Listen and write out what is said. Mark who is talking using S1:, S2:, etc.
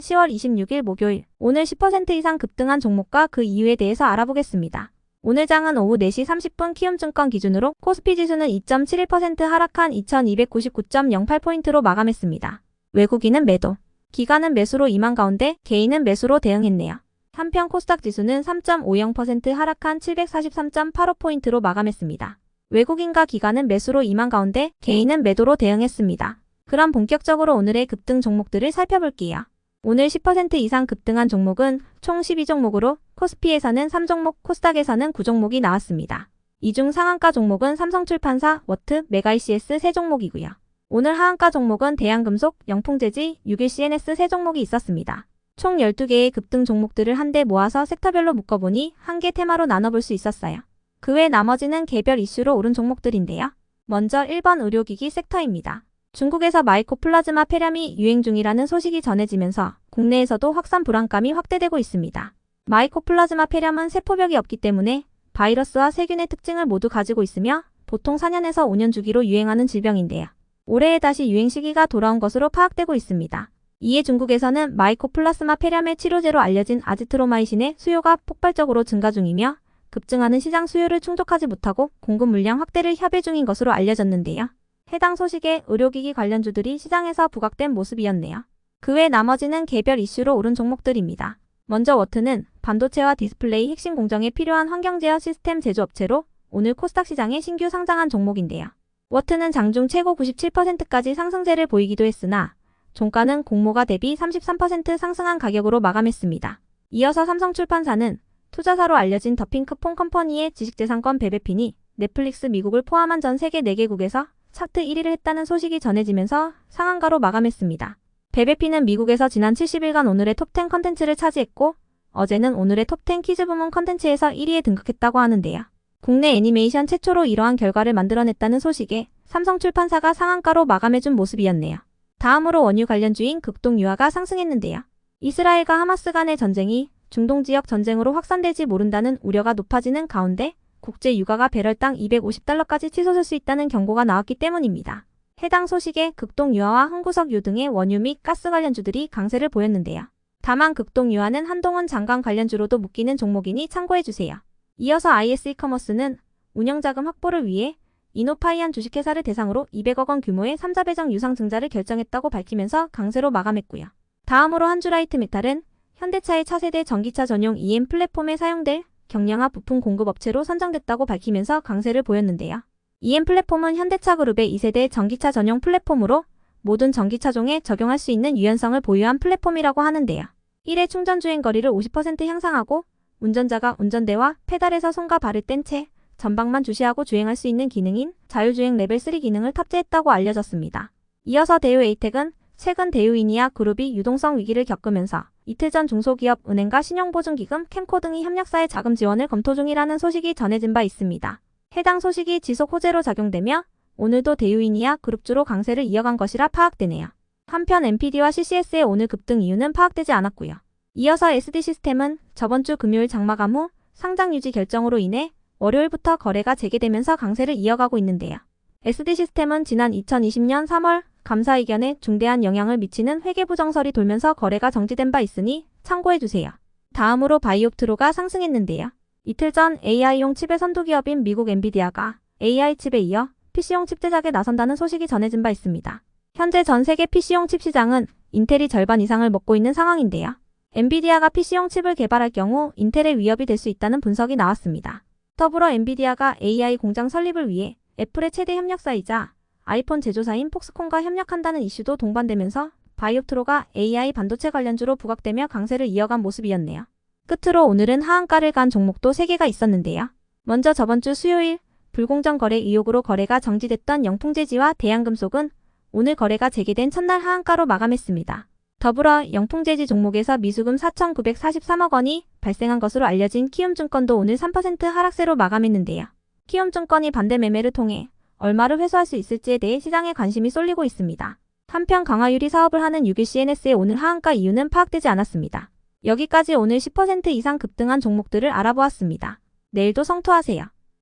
S1: 10월 26일 목요일, 오늘 10% 이상 급등한 종목과 그 이유에 대해서 알아보겠습니다. 오늘 장은 오후 4시 30분 키움증권 기준으로 코스피 지수는 2.71% 하락한 2299.08포인트로 마감했습니다. 외국인은 매도, 기관은 매수로 임한 가운데 개인은 매수로 대응했네요. 한편 코스닥 지수는 3.50% 하락한 743.85포인트로 마감했습니다. 외국인과 기관은 매수로 임한 가운데 개인은 매도로 대응했습니다. 그럼 본격적으로 오늘의 급등 종목들을 살펴볼게요. 오늘 10% 이상 급등한 종목은 총 12종목으로 코스피에서는 3종목, 코스닥에서는 9종목이 나왔습니다. 이 중 상한가 종목은 삼성출판사, 워트, 메가이CS 3종목이고요. 오늘 하한가 종목은 대한금속, 영풍재지, 61CNS 3종목이 있었습니다. 총 12개의 급등 종목들을 한데 모아서 섹터별로 묶어보니 한 개 테마로 나눠볼 수 있었어요. 그 외 나머지는 개별 이슈로 오른 종목들인데요. 먼저 1번 의료기기 섹터입니다. 중국에서 마이코플라즈마 폐렴이 유행 중이라는 소식이 전해지면서 국내에서도 확산 불안감이 확대되고 있습니다. 마이코플라즈마 폐렴은 세포벽이 없기 때문에 바이러스와 세균의 특징을 모두 가지고 있으며 보통 4년에서 5년 주기로 유행하는 질병인데요. 올해에 다시 유행 시기가 돌아온 것으로 파악되고 있습니다. 이에 중국에서는 마이코플라즈마 폐렴의 치료제로 알려진 아지트로마이신의 수요가 폭발적으로 증가 중이며 급증하는 시장 수요를 충족하지 못하고 공급 물량 확대를 협의 중인 것으로 알려졌는데요. 해당 소식에 의료기기 관련주들이 시장에서 부각된 모습이었네요. 그 외 나머지는 개별 이슈로 오른 종목들입니다. 먼저 워트는 반도체와 디스플레이 핵심 공정에 필요한 환경제어 시스템 제조업체로 오늘 코스닥 시장에 신규 상장한 종목인데요. 워트는 장중 최고 97%까지 상승세를 보이기도 했으나 종가는 공모가 대비 33% 상승한 가격으로 마감했습니다. 이어서 삼성출판사는 투자사로 알려진 더핑크폰 컴퍼니의 지식재산권 베베핀이 넷플릭스 미국을 포함한 전 세계 4개국에서 차트 1위를 했다는 소식이 전해지면서 상한가로 마감했습니다. 베베핀은 미국에서 지난 70일간 오늘의 톱10 컨텐츠를 차지했고 어제는 오늘의 톱10 퀴즈 부문 컨텐츠에서 1위에 등극했다고 하는데요. 국내 애니메이션 최초로 이러한 결과를 만들어냈다는 소식에 삼성출판사가 상한가로 마감해준 모습이었네요. 다음으로 원유 관련주인 극동유화가 상승했는데요. 이스라엘과 하마스 간의 전쟁이 중동 지역 전쟁으로 확산될지 모른다는 우려가 높아지는 가운데 국제 유가가 배럴당 250달러까지 치솟을 수 있다는 경고가 나왔기 때문입니다. 해당 소식에 극동유화와 흥구석유 등의 원유 및 가스 관련주들이 강세를 보였는데요. 다만 극동유화는 한동훈 장관 관련주로도 묶이는 종목이니 참고해주세요. 이어서 IS이커머스는 운영자금 확보를 위해 이노파이안 주식회사를 대상으로 200억 원 규모의 3자 배정 유상 증자를 결정했다고 밝히면서 강세로 마감했고요. 다음으로 한주라이트메탈은 현대차의 차세대 전기차 전용 EM 플랫폼에 사용될 경량화 부품 공급업체로 선정됐다고 밝히면서 강세를 보였는데요. EM 플랫폼은 현대차 그룹의 2세대 전기차 전용 플랫폼으로 모든 전기차종에 적용할 수 있는 유연성을 보유한 플랫폼이라고 하는데요. 1회 충전 주행 거리를 50% 향상하고 운전자가 운전대와 페달에서 손과 발을 뗀 채 전방만 주시하고 주행할 수 있는 기능인 자율주행 레벨 3 기능을 탑재했다고 알려졌습니다. 이어서 대우에이텍은 최근 대우이니아 그룹이 유동성 위기를 겪으면서 이틀 전 중소기업 은행과 신용보증기금, 캠코 등이 협력사의 자금 지원을 검토 중이라는 소식이 전해진 바 있습니다. 해당 소식이 지속 호재로 작용되며 오늘도 대우이니아 그룹주로 강세를 이어간 것이라 파악되네요. 한편 엔피디와 CCS의 오늘 급등 이유는 파악되지 않았고요. 이어서 SD시스템은 저번 주 금요일 장마감 후 상장 유지 결정으로 인해 월요일부터 거래가 재개되면서 강세를 이어가고 있는데요. SD시스템은 지난 2020년 3월 감사의견에 중대한 영향을 미치는 회계부정설이 돌면서 거래가 정지된 바 있으니 참고해주세요. 다음으로 바이옵트로가 상승했는데요. 이틀 전 AI용 칩의 선두기업인 미국 엔비디아가 AI 칩에 이어 PC용 칩 제작에 나선다는 소식이 전해진 바 있습니다. 현재 전 세계 PC용 칩 시장은 인텔이 절반 이상을 먹고 있는 상황인데요. 엔비디아가 PC용 칩을 개발할 경우 인텔의 위협이 될 수 있다는 분석이 나왔습니다. 더불어 엔비디아가 AI 공장 설립을 위해 애플의 최대 협력사이자 아이폰 제조사인 폭스콘과 협력한다는 이슈도 동반되면서 바이옵트로가 AI 반도체 관련주로 부각되며 강세를 이어간 모습이었네요. 끝으로 오늘은 하한가를 간 종목도 3개가 있었는데요. 먼저 저번 주 수요일 불공정 거래 의혹으로 거래가 정지됐던 영풍재지와 대한금속은 오늘 거래가 재개된 첫날 하한가로 마감했습니다. 더불어 영풍재지 종목에서 미수금 4,943억 원이 발생한 것으로 알려진 키움증권도 오늘 3% 하락세로 마감했는데요. 키움증권이 반대 매매를 통해 얼마를 회수할 수 있을지에 대해 시장에 관심이 쏠리고 있습니다. 한편 강화유리 사업을 하는 61CNS의 오늘 하한가 이유는 파악되지 않았습니다. 여기까지 오늘 10% 이상 급등한 종목들을 알아보았습니다. 내일도 성투하세요.